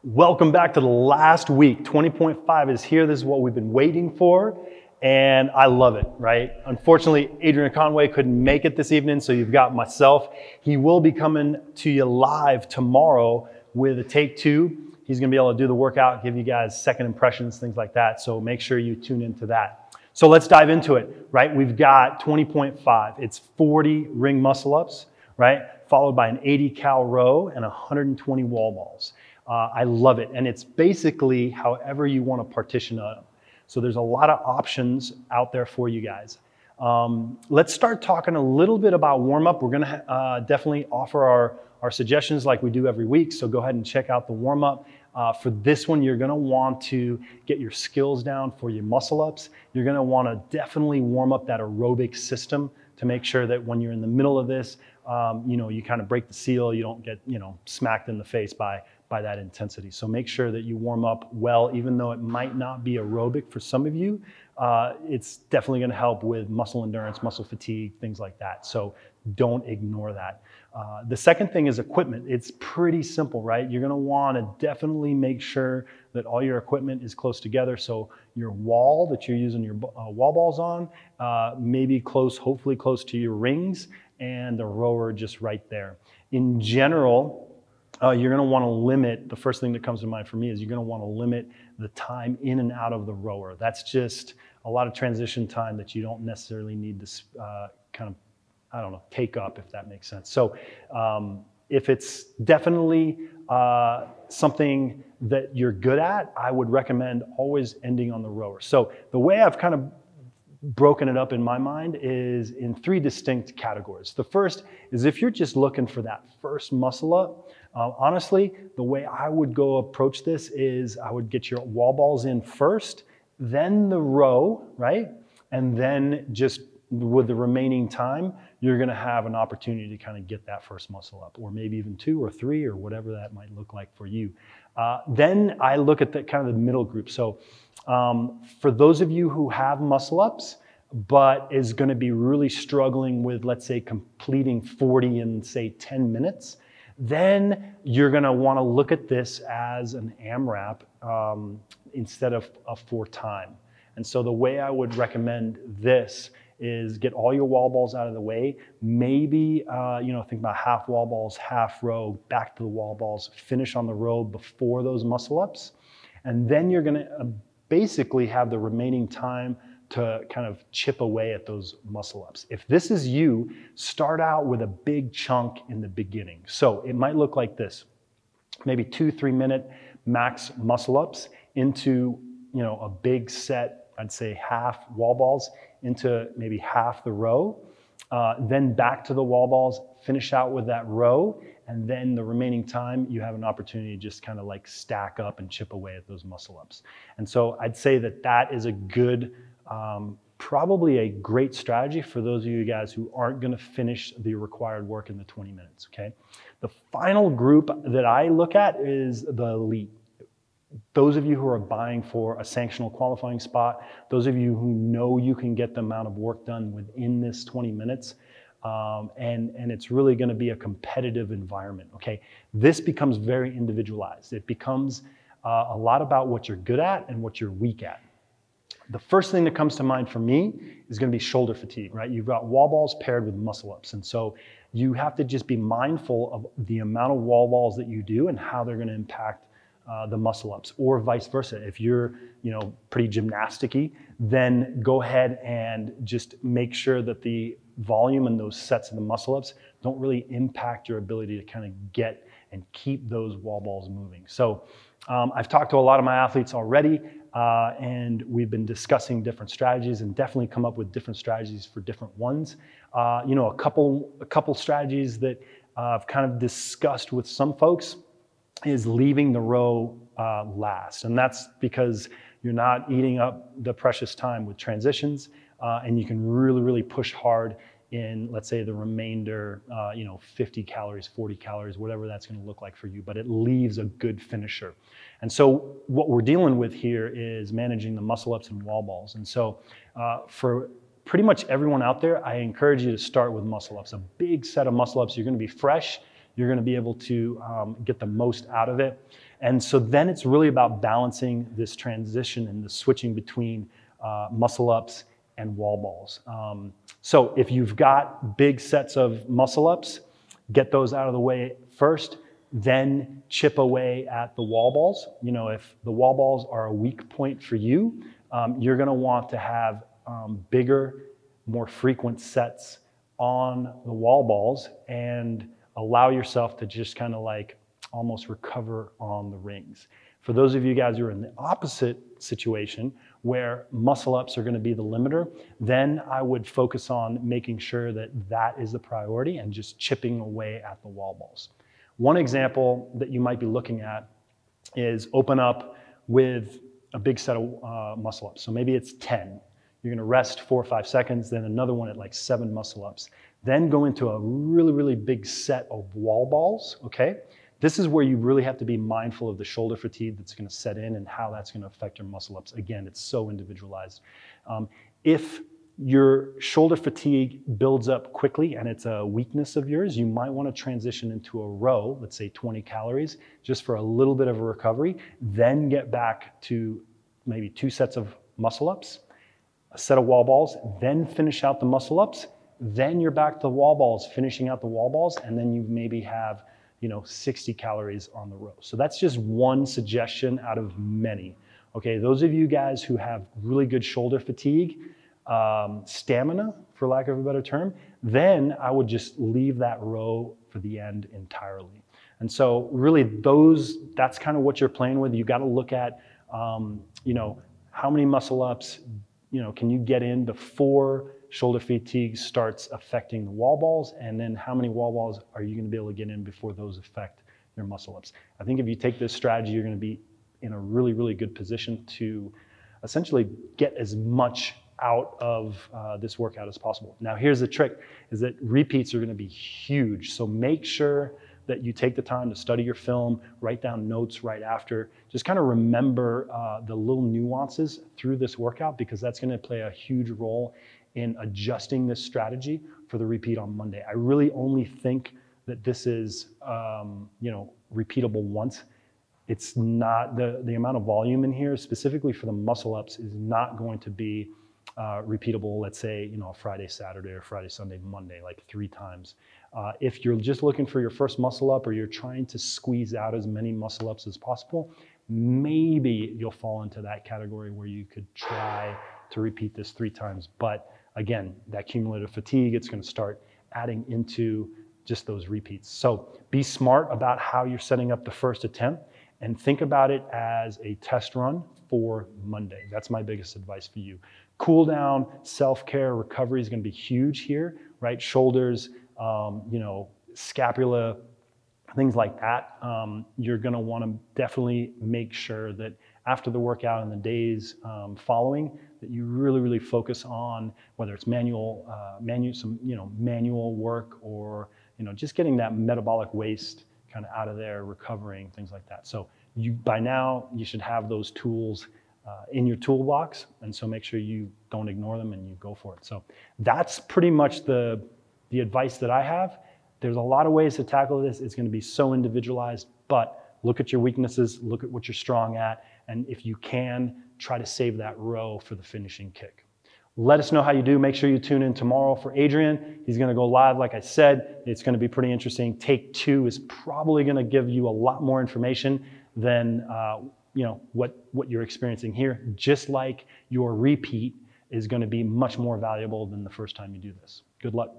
Welcome back to the last week. 20.5 is here. This is what we've been waiting for, and I love it, right? Unfortunately, Adrian Conway couldn't make it this evening, so you've got myself. He will be coming to you live tomorrow with a take two. He's gonna be able to do the workout, give you guys second impressions, things like that, so make sure you tune into that. So let's dive into it, right? We've got 20.5. It's 40 ring muscle ups, right? Followed by an 80 cal row and 120 wall balls. I love it. And it's basically however you want to partition it up. So there's a lot of options out there for you guys. Let's start talking a little bit about warm up. We're going to definitely offer our suggestions like we do every week. So go ahead and check out the warm up. For this one, you're going to want to get your skills down for your muscle ups. You're going to want to definitely warm up that aerobic system to make sure that when you're in the middle of this, you kind of break the seal. You don't get, smacked in the face by that intensity. So make sure that you warm up well, even though it might not be aerobic for some of you. It's definitely going to help with muscle endurance, muscle fatigue, things like that. So don't ignore that. The second thing is equipment. It's pretty simple, right? You're going to want to definitely make sure that all your equipment is close together. So your wall that you're using your wall balls on, maybe close, hopefully close to your rings, and the rower just right there. In general, you're going to want to limit, the first thing that comes to mind for me is you're going to want to limit the time in and out of the rower. That's just a lot of transition time that you don't necessarily need to take up, if that makes sense. So if it's definitely something that you're good at, I would recommend always ending on the rower. So the way I've kind of broken it up in my mind is in three distinct categories. The first is if you're just looking for that first muscle up, honestly, the way I would go approach this is I would get your wall balls in first, then the row, right? And then just with the remaining time, you're gonna have an opportunity to kind of get that first muscle up, or maybe even two or three or whatever that might look like for you. Then I look at the kind of the middle group. So for those of you who have muscle ups, but is gonna be really struggling with, let's say, completing 40 in, say, 10 minutes, then you're gonna wanna look at this as an AMRAP instead of a for time. And so the way I would recommend this is get all your wall balls out of the way. Maybe, think about half wall balls, half row, back to the wall balls, finish on the row before those muscle ups. And then you're gonna basically have the remaining time to kind of chip away at those muscle ups. If this is you, start out with a big chunk in the beginning. So it might look like this, maybe 2-3 minute max muscle ups into, a big set, I'd say half wall balls into maybe half the row, then back to the wall balls, finish out with that row, and then the remaining time you have an opportunity to just kind of like stack up and chip away at those muscle ups. And so I'd say that is a good, probably a great strategy for those of you guys who aren't gonna finish the required work in the 20 minutes, okay? The final group that I look at is the elite. Those of you who are buying for a sanctional qualifying spot, those of you who know you can get the amount of work done within this 20 minutes, and it's really gonna be a competitive environment, okay? This becomes very individualized. It becomes a lot about what you're good at and what you're weak at. The first thing that comes to mind for me is gonna be shoulder fatigue, right? You've got wall balls paired with muscle ups. And so you have to just be mindful of the amount of wall balls that you do and how they're gonna impact the muscle ups, or vice versa. If you're, pretty gymnastic-y, then go ahead and just make sure that the volume and those sets of the muscle ups don't really impact your ability to kind of get and keep those wall balls moving. So I've talked to a lot of my athletes already, and we've been discussing different strategies and definitely come up with different strategies for different ones. A couple strategies that I've kind of discussed with some folks is leaving the row last. And that's because you're not eating up the precious time with transitions, and you can really, really push hard in, let's say, the remainder, 50 calories, 40 calories, whatever that's gonna look like for you, but it leaves a good finisher. And so what we're dealing with here is managing the muscle ups and wall balls. And so for pretty much everyone out there, I encourage you to start with muscle ups. A big set of muscle ups, you're gonna be fresh, you're gonna be able to get the most out of it. And so then it's really about balancing this transition and the switching between muscle ups and wall balls. So if you've got big sets of muscle ups, get those out of the way first, then chip away at the wall balls. You know, if the wall balls are a weak point for you, you're gonna want to have bigger, more frequent sets on the wall balls and allow yourself to just kind of like almost recover on the rings. For those of you guys who are in the opposite situation where muscle ups are going to be the limiter, then I would focus on making sure that that is the priority and just chipping away at the wall balls. One example that you might be looking at is open up with a big set of muscle ups. So maybe it's 10. You're going to rest 4 or 5 seconds, then another one at like 7 muscle ups. Then go into a really, really big set of wall balls, okay? This is where you really have to be mindful of the shoulder fatigue that's going to set in and how that's going to affect your muscle ups. Again, it's so individualized. If your shoulder fatigue builds up quickly and it's a weakness of yours, you might want to transition into a row, let's say 20 calories, just for a little bit of a recovery, then get back to maybe 2 sets of muscle ups, a set of wall balls, then finish out the muscle ups, then you're back to the wall balls, finishing out the wall balls, and then you maybe have 60 calories on the row. So that's just one suggestion out of many. Okay, those of you guys who have really good shoulder fatigue, stamina, for lack of a better term, then I would just leave that row for the end entirely. And so really that's kind of what you're playing with. You got to look at, how many muscle ups, can you get in before shoulder fatigue starts affecting the wall balls, and then how many wall balls are you going to be able to get in before those affect your muscle ups. I think if you take this strategy, you're going to be in a really, really good position to essentially get as much out of this workout as possible. Now, here's the trick, is that repeats are going to be huge. So make sure that you take the time to study your film, write down notes right after. Just kind of remember the little nuances through this workout, because that's going to play a huge role in adjusting this strategy for the repeat on Monday. I really only think that this is, repeatable once. It's not, the amount of volume in here, specifically for the muscle ups, is not going to be repeatable, let's say, a Friday, Saturday, or Friday, Sunday, Monday, like 3 times. If you're just looking for your first muscle up, or you're trying to squeeze out as many muscle ups as possible, maybe you'll fall into that category where you could try to repeat this 3 times. But again, that cumulative fatigue, it's going to start adding into just those repeats. So be smart about how you're setting up the first attempt, and think about it as a test run for Monday. That's my biggest advice for you. Cool down, self-care, recovery is going to be huge here, right? Shoulders, scapula, things like that. You're going to want to definitely make sure that after the workout and the days following, that you really, really focus on whether it's manual work, or just getting that metabolic waste kind of out of there, recovering, things like that. So by now you should have those tools in your toolbox, and so make sure you don't ignore them and you go for it. So that's pretty much the advice that I have. There's a lot of ways to tackle this. It's going to be so individualized, but look at your weaknesses, look at what you're strong at, and if you can, try to save that row for the finishing kick. Let us know how you do. Make sure you tune in tomorrow for Adrian. He's going to go live, like I said. It's going to be pretty interesting. Take 2 is probably going to give you a lot more information than what you're experiencing here, just like your repeat is going to be much more valuable than the first time you do this. Good luck.